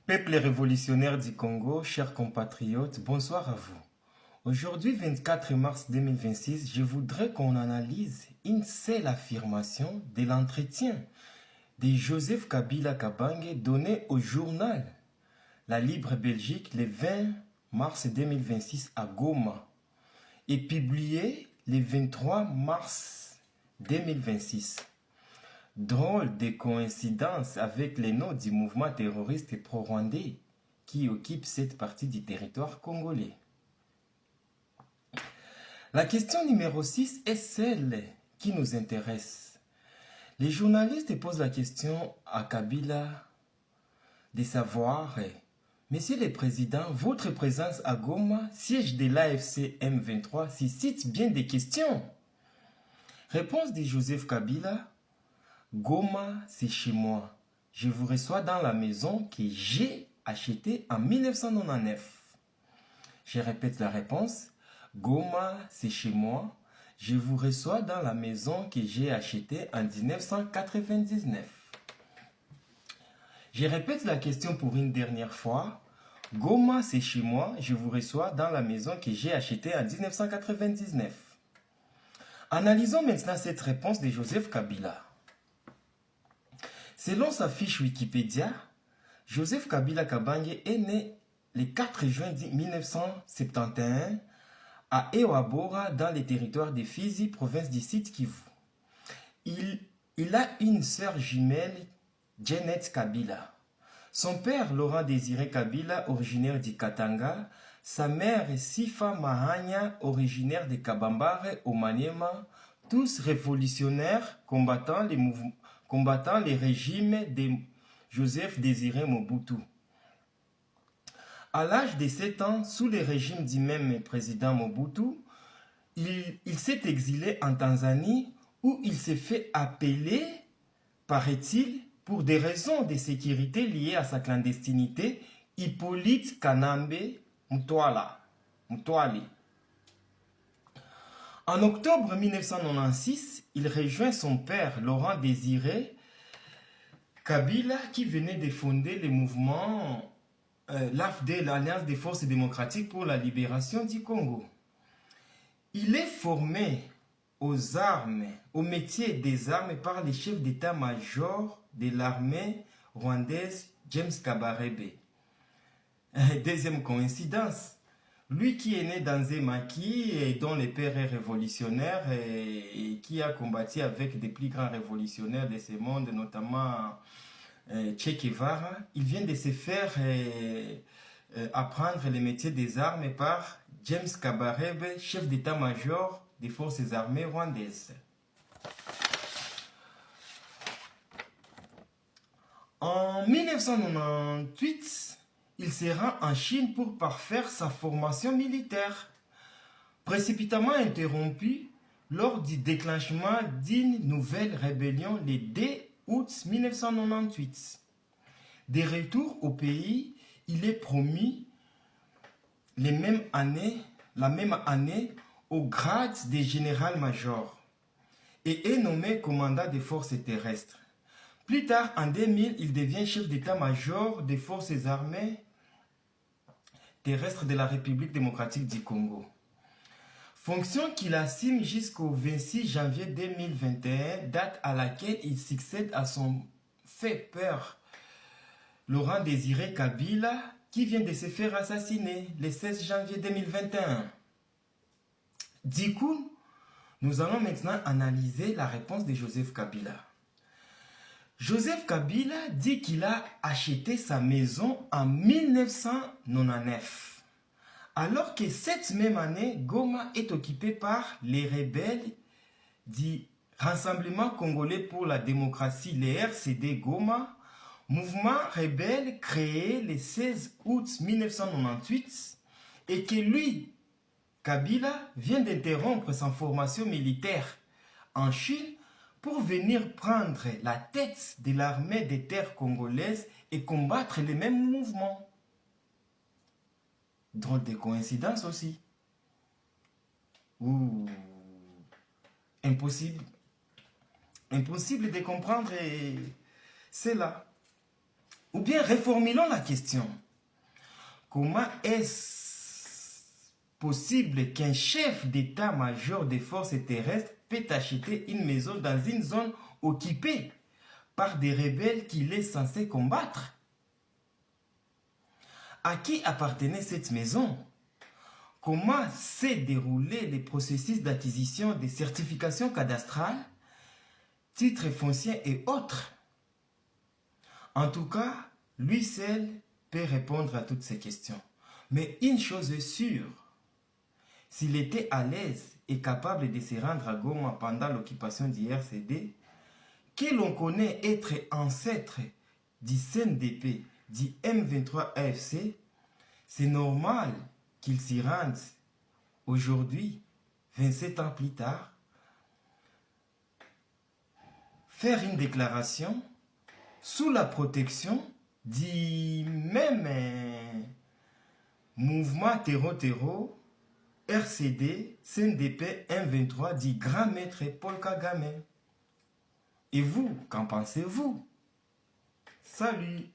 Peuple révolutionnaire du Congo, chers compatriotes, bonsoir à vous. Aujourd'hui, 24 mars 2026, je voudrais qu'on analyse une seule affirmation de l'entretien de Joseph Kabila Kabange donné au journal La Libre Belgique le 20 mars 2026 à Goma et publié le 23 mars 2026. Drôle de coïncidence avec les noms du mouvement terroriste pro-rwandais qui occupe cette partie du territoire congolais. La question numéro 6 est celle qui nous intéresse. Les journalistes posent la question à Kabila de savoir, Monsieur le Président, votre présence à Goma, siège de l'AFC M23, suscite bien des questions. Réponse de Joseph Kabila. Goma, c'est chez moi. Je vous reçois dans la maison que j'ai achetée en 1999. Je répète la réponse. Goma, c'est chez moi. Je vous reçois dans la maison que j'ai achetée en 1999. Je répète la question pour une dernière fois. Goma, c'est chez moi. Je vous reçois dans la maison que j'ai achetée en 1999. Analysons maintenant cette réponse de Joseph Kabila. Selon sa fiche Wikipédia, Joseph Kabila Kabange est né le 4 juin 1971 à Ewabora dans les territoires de Fizi, province du Sud Kivu. Il a une sœur jumelle, Janet Kabila. Son père, Laurent Désiré Kabila, originaire du Katanga, sa mère, Sifa Mahanya, originaire de Kabambare au Maniema, tous révolutionnaires combattant les régimes de Joseph Désiré Mobutu. À l'âge de 7 ans, sous le régime du même président Mobutu, il s'est exilé en Tanzanie où il s'est fait appeler, paraît-il, pour des raisons de sécurité liées à sa clandestinité, Hippolyte Kanambe Mutwali. En octobre 1996, il rejoint son père Laurent Désiré Kabila qui venait de fonder le mouvement l'AFD, l'Alliance des forces démocratiques pour la libération du Congo. Il est formé aux armes, au métier des armes par le chef d'état-major de l'armée rwandaise James Kabarebe. Deuxième coïncidence, lui qui est né dans un maquis et dont le père est révolutionnaire et qui a combattu avec des plus grands révolutionnaires de ce monde, notamment Che Guevara, il vient de se faire apprendre le métier des armes par James Kabarebe, chef d'état-major des forces armées rwandaises. En 1998, il se rend en Chine pour parfaire sa formation militaire, précipitamment interrompue lors du déclenchement d'une nouvelle rébellion le 2 août 1998. De retour au pays, il est promu la même année au grade de général-major et est nommé commandant des forces terrestres. Plus tard, en 2000, il devient chef d'état-major des forces armées terrestres de la République démocratique du Congo. Fonction qu'il assume jusqu'au 26 janvier 2021, date à laquelle il succède à son fait peur, Laurent Désiré Kabila, qui vient de se faire assassiner le 16 janvier 2021. Du coup, nous allons maintenant analyser la réponse de Joseph Kabila. Joseph Kabila dit qu'il a acheté sa maison en 1999. Alors que cette même année, Goma est occupée par les rebelles du Rassemblement congolais pour la démocratie, les RCD Goma, mouvement rebelle créé le 16 août 1998 et que lui, Kabila, vient d'interrompre sa formation militaire en Chine pour venir prendre la tête de l'armée des terres congolaises et combattre les mêmes mouvements. Drôle de coïncidence aussi. Ouh. Impossible. Impossible de comprendre cela. Ou bien reformulons la question. Comment est-ce possible qu'un chef d'état-major des forces terrestres peut acheter une maison dans une zone occupée par des rebelles qu'il est censé combattre? À qui appartenait cette maison? Comment s'est déroulé le processus d'acquisition des certifications cadastrales, titres fonciers et autres? En tout cas, lui seul peut répondre à toutes ces questions. Mais une chose est sûre, s'il était à l'aise et capable de se rendre à Goma pendant l'occupation du RCD, que l'on connaît être ancêtre du CNDP, du M23 AFC, c'est normal qu'il s'y rende aujourd'hui, 27 ans plus tard, faire une déclaration sous la protection du même mouvement terreau RCD, CNDP, M23 du grand maître Paul Kagame. Et vous, qu'en pensez-vous? Salut!